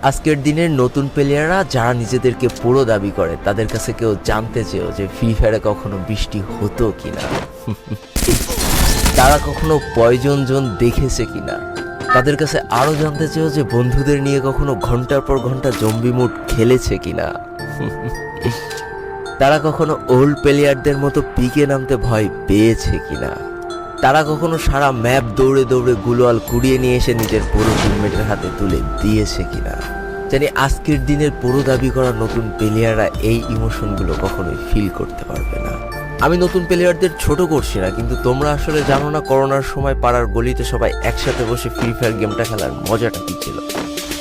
আজকের দিনের নতুন প্লেয়াররা যারা নিজেদেরকে পুরো দাবি করে তাদের কাছে কেউ জানতে চেয়েও যে ফ্রি ফায়ারে কখনো বৃষ্টি হতো কিনা, তারা কখনো পয়জন জোন দেখেছে কিনা, তাদের কাছে আরো জানতে চেয়েও যে বন্ধুদের নিয়ে কখনো ঘন্টার পর ঘন্টা জম্বি মুড খেলেছে কিনা, তারা কখনো ওল্ড প্লেয়ারদের মতো পিকে নামতে ভয় পেয়েছে কিনা, তারা কখনো সারা ম্যাপ দৌড়ে দৌড়ে গুলোয়াল কুড়িয়ে নিয়ে এসে নিজের পুরো টিমমেটের হাতে তুলে দিয়েছে কিনা। জানি আজকের দিনের পুরো দাবি করা নতুন প্লেয়াররা এই ইমোশনগুলো কখনোই ফিল করতে পারবে না। আমি নতুন প্লেয়ারদের ছোট করছি না, কিন্তু তোমরা আসলে জানো না করোনার সময় পাড়ার গলিতে সবাই একসাথে বসে ফ্রি ফায়ার গেমটা খেলার মজাটা কি ছিল।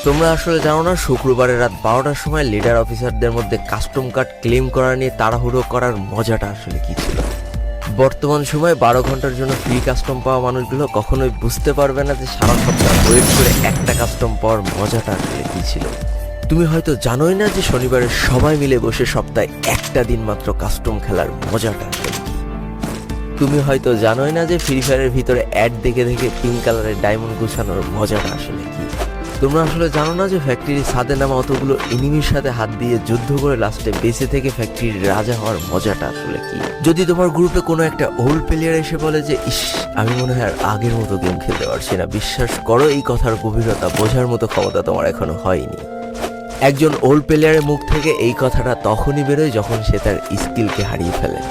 তোমরা আসলে জানো না শুক্রবারের রাত 12টার সময় লিডার অফিসারদের মধ্যে কাস্টম কার্ড ক্লেম করা নিয়ে তাড়াহুড়ো করার মজাটা আসলে কি ছিল। বর্তমান সময়ে 12 ঘন্টার জন্য ফ্রি কাস্টম পাওয়া মানুষগুলো কখনোই বুঝতে পারবে না যে সারা সপ্তাহ ওয়েট করে একটা কাস্টম পাওয়ার মজাটা আসলে কি ছিল। তুমি হয়তো জানোই না যে শনিবারে সবাই মিলে বসে সপ্তাহে একটা দিন মাত্র কাস্টম খেলার মজাটা আসলে কি। তুমি হয়তো জানোই না যে ফ্রি ফায়ারের ভিতরে অ্যাড দেখে দেখে পিঙ্ক কালারের ডায়মন্ড গুছানোর মজাটা আসলে কি। তোমরা আসলে জানো না যে ফ্যাক্টরির ছাদে নামা অতগুলো এনিমির সাথে হাত দিয়ে যুদ্ধ করে লাস্টে বেঁচে থেকে ফ্যাক্টরির রাজা হওয়ার মজাটা আসলে কি। যদি তোমার গ্রুপে কোনো একটা ওল্ড প্লেয়ার এসে বলে যে ইস আমি মনে হয় আর আগের মতো গেম খেলতে পারছি না, বিশ্বাস করো এই কথার গভীরতা বোঝার মতো ক্ষমতা তোমার এখনো হয়নি। একজন ওল্ড প্লেয়ারের মুখ থেকে এই কথাটা তখনই বেরোয় যখন সে তার স্কিলকে হারিয়ে ফেলে।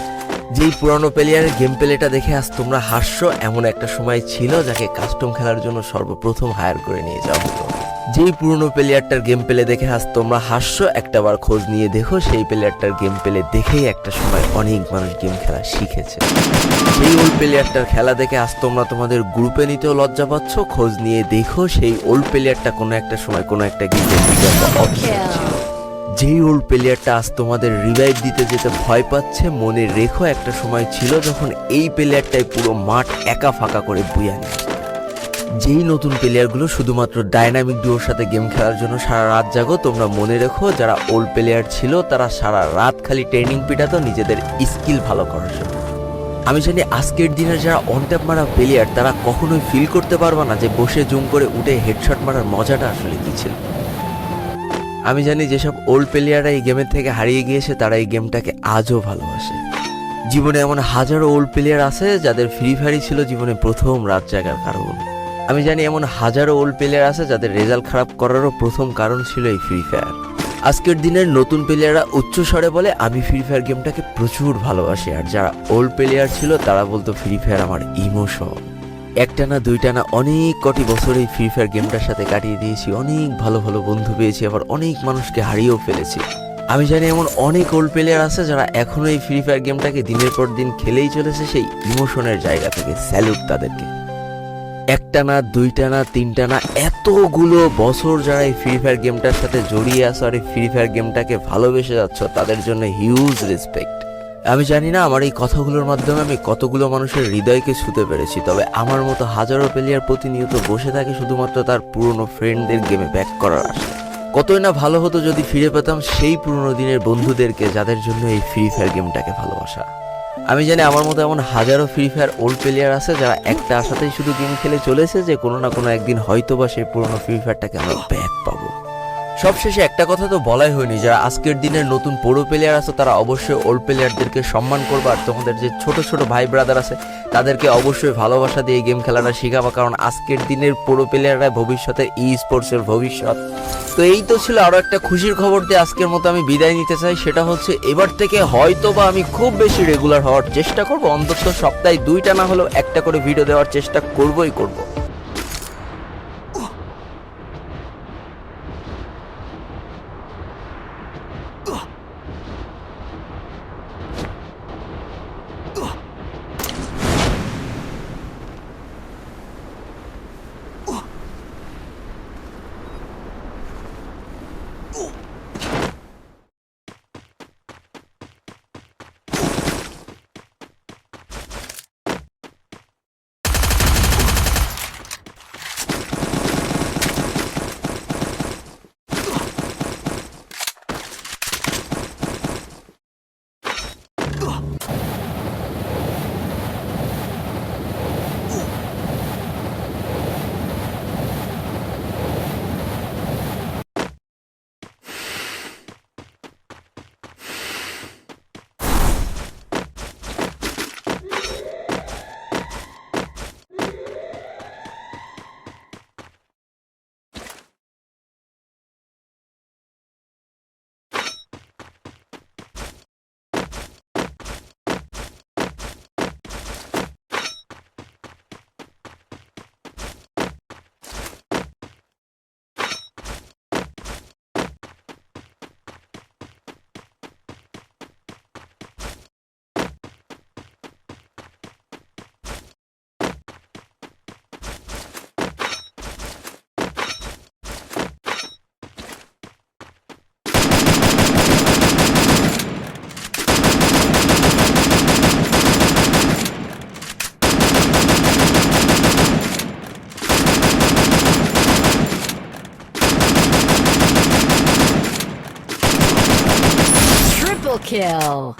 যেই পুরানো প্লেয়ারের গেম প্লেটা দেখে আজ তোমরা হাসছো, এমন একটা সময় ছিল যাকে কাস্টম খেলার জন্য সর্বপ্রথম হায়ার করে নিয়ে যাওয়া হতো। যেই পুরনো প্লেয়ারটার গেম প্লে দেখে আজ তোমরা হাসছো, একটাবার খোঁজ নিয়ে দেখো সেই প্লেয়ারটার গেম প্লে দেখেই একটা সময় অনেক মানুষ গেম খেলা শিখেছে। সেই ওল্ড প্লেয়ারটার খেলা দেখে আজ তোমরা তোমাদের গ্রুপে নিতেও লজ্জা পাচ্ছ, খোঁজ নিয়ে দেখো সেই ওল্ড প্লেয়ারটা কোনো একটা সময় কোনো একটা গেমে ছিল। যেই ওল্ড প্লেয়ারটা আজ তোমাদের রিভাইভ দিতে যেতে ভয় পাচ্ছে, মনে রেখো একটা সময় ছিল যখন এই প্লেয়ারটাই পুরো মাঠ একা ফাঁকা করে বুয়া নেয়। যেই নতুন প্লেয়ারগুলো শুধুমাত্র ডাইনামিক ডুয়োর সাথে গেম খেলার জন্য সারা রাত জাগো, তোমরা মনে রেখো যারা ওল্ড প্লেয়ার ছিল তারা সারা রাত খালি ট্রেনিং পিটাতো নিজেদের স্কিল ভালো করার জন্য। আমি জানি আজকের দিনের যারা অনট্যাপ মারা প্লেয়ার তারা কখনোই ফিল করতে পারবে না যে বসে জুম করে উঠে হেডশট মারার মজাটা আসলে কি ছিল। আমি জানি যেসব ওল্ড প্লেয়াররা এই গেমের থেকে হারিয়ে গিয়েছে তারা এই গেমটাকে আজও ভালোবাসে। জীবনে এমন হাজারো ওল্ড প্লেয়ার আছে যাদের ফ্রি ফায়ারই ছিল জীবনে প্রথম রাত জাগার কারণ। আমি জানি এমন হাজারো ওল্ড প্লেয়ার আছে যাদের রেজাল্ট খারাপ করারও প্রথম কারণ ছিল এই ফ্রি ফায়ার। আজকের দিনের নতুন প্লেয়াররা উচ্চ স্বরে বলে আমি ফ্রি ফায়ার গেমটাকে প্রচুর ভালোবাসি, আর যারা ওল্ড প্লেয়ার ছিল তারা বলতো ফ্রি ফায়ার আমার ইমোশন। একটা না দুইটা না অনেক কটি বছর এই ফ্রি ফায়ার গেমটার সাথে কাটিয়ে দিয়েছি, অনেক ভালো ভালো বন্ধু পেয়েছি, আবার অনেক মানুষকে হারিয়েও ফেলেছি। আমি জানি এমন অনেক ওল্ড প্লেয়ার আছে যারা এখনো এই ফ্রি ফায়ার গেমটাকে দিনের পর দিন খেলেই চলেছে সেই ইমোশনের জায়গা থেকে। স্যালুট তাদেরকে। একটা না দুইটা না তিনটা না এতগুলো বছর যারা এই ফ্রি ফায়ার গেমটার সাথে জড়িয়ে আছো আর এই ফ্রি ফায়ার গেমটাকে ভালোবেসে যাচ্ছ, তাদের জন্য হিউজ রেসপেক্ট। আমি জানি না আমার এই কথাগুলোর মাধ্যমে আমি কতগুলো মানুষের হৃদয়কে ছুঁতে পেরেছি, তবে আমার মতো হাজারো প্লেয়ার প্রতিনিয়ত বসে থাকে শুধুমাত্র তার পুরনো ফ্রেন্ডদের গেমে ব্যাক করার আশা। কতই না ভালো হতো যদি ফিরে পেতাম সেই পুরনো দিনের বন্ধুদেরকে যাদের জন্য এই ফ্রি ফায়ার গেমটাকে ভালোবাসা। আমি জানি আমার মতো এমন হাজারো ফ্রি ফায়ার ওল্ড প্লেয়ার আছে যারা একটা আশাতেই শুধু গেম খেলে চলেছে যে কোনো না কোনো একদিন হয়তো বা সেই পুরনো ফ্রি ফায়ারটাকে আমরা ব্যাক পাবো। সবশেষে একটা কথা তো বলাই হয়নি, যারা আজকের দিনের নতুন প্রো প্লেয়ার আছে তারা অবশ্যই ওল্ড প্লেয়ারদেরকে সম্মান করবা, আর তোমাদের যে ছোট ছোট ভাই ব্রাদার আছে তাদেরকে অবশ্যই ভালোবাসা দিয়ে গেম খেলাটা শেখাবা, কারণ আজকের দিনের প্রো প্লেয়াররা ভবিষ্যতের স্পোর্টসের ভবিষ্যৎ। তো এই তো ছিল আরো একটা খুশির খবর দিয়ে আজকের মতো আমি বিদায় নিতে চাই। সেটা হচ্ছে এবার থেকে হয়তো বা আমি খুব বেশি রেগুলার হওয়ার চেষ্টা করব, অন্তত সপ্তাহে 2টা না হলেও একটা করে ভিডিও দেওয়ার চেষ্টা করব। kill.